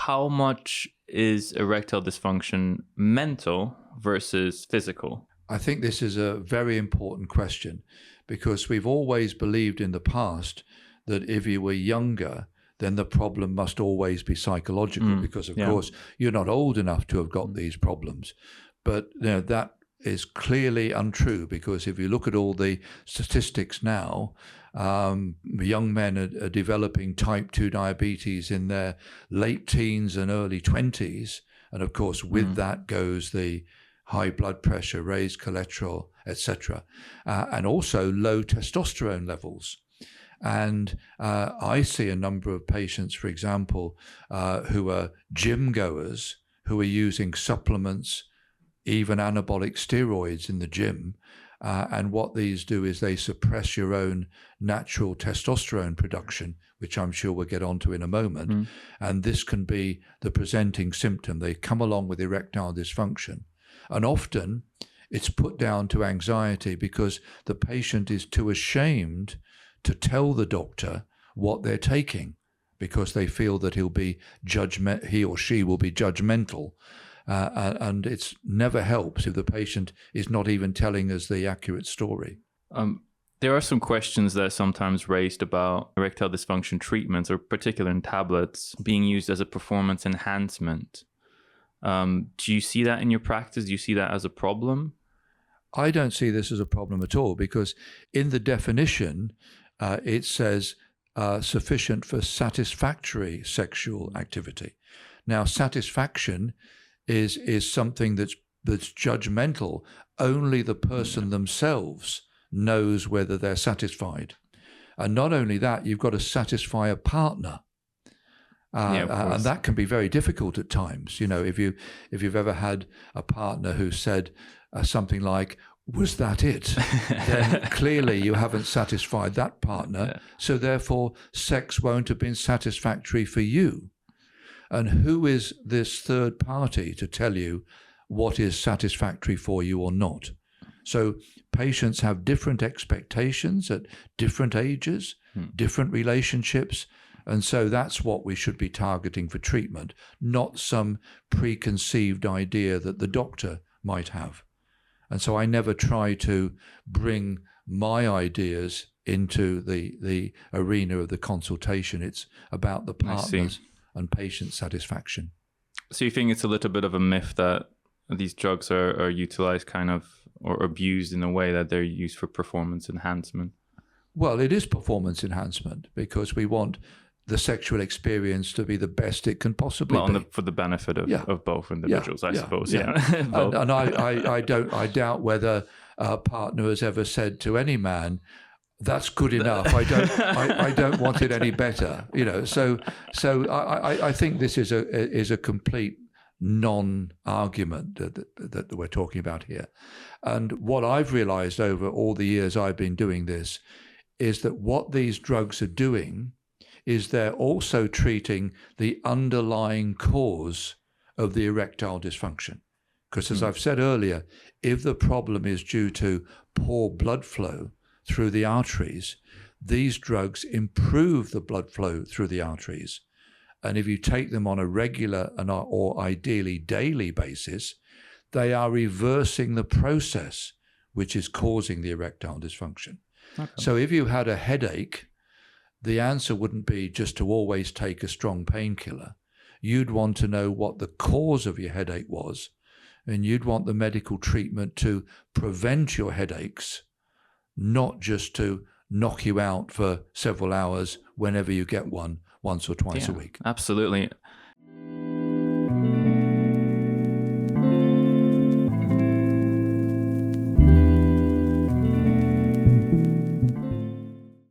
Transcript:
how much is erectile dysfunction mental versus physical? I think this is a very important question, because we've always believed in the past that if you were younger, then the problem must always be psychological, because of course you're not old enough to have got these problems. But that is clearly untrue, because if you look at all the statistics now, young men are developing type 2 diabetes in their late teens and early 20s. And of course, with that goes the high blood pressure, raised cholesterol, etc., and also low testosterone levels. And I see a number of patients, for example, who are gym goers, who are using supplements, even anabolic steroids in the gym. And what these do is they suppress your own natural testosterone production, which I'm sure we'll get onto in a moment. And this can be the presenting symptom. They come along with erectile dysfunction. And often it's put down to anxiety, because the patient is too ashamed to tell the doctor what they're taking, because they feel that he or she will be judgmental. And it's never helps if the patient is not even telling us the accurate story. There are some questions that are sometimes raised about erectile dysfunction treatments, or particularly in tablets, being used as a performance enhancement. Do you see that in your practice? Do you see that as a problem? I don't see this as a problem at all, because in the definition, it says sufficient for satisfactory sexual activity. Now, satisfaction is something that's judgmental. Only the person themselves knows whether they're satisfied. And not only that, you've got to satisfy a partner. And that can be very difficult at times. If you've ever had a partner who said something like, "Was that it?" then clearly you haven't satisfied that partner. So therefore, sex won't have been satisfactory for you. And who is this third party to tell you what is satisfactory for you or not? So patients have different expectations at different ages, different relationships. And so that's what we should be targeting for treatment, not some preconceived idea that the doctor might have. And so I never try to bring my ideas into the arena of the consultation. It's about the partners and patient satisfaction. So you think it's a little bit of a myth that these drugs are utilized kind of, or abused in a way that they're used for performance enhancement? Well, it is performance enhancement, because we want the sexual experience to be the best it can possibly be. For the benefit of both individuals, I suppose. And I doubt whether a partner has ever said to any man, "That's good enough. I don't want it any better." So I think this is a complete non-argument that we're talking about here. And what I've realized over all the years I've been doing this is that what these drugs are doing is they're also treating the underlying cause of the erectile dysfunction. Because as I've said earlier, if the problem is due to poor blood flow through the arteries, these drugs improve the blood flow through the arteries. And if you take them on a regular or ideally daily basis, they are reversing the process which is causing the erectile dysfunction. Okay. So if you had a headache, the answer wouldn't be just to always take a strong painkiller. You'd want to know what the cause of your headache was, and you'd want the medical treatment to prevent your headaches, not just to knock you out for several hours whenever you get one, once or twice a week. Absolutely.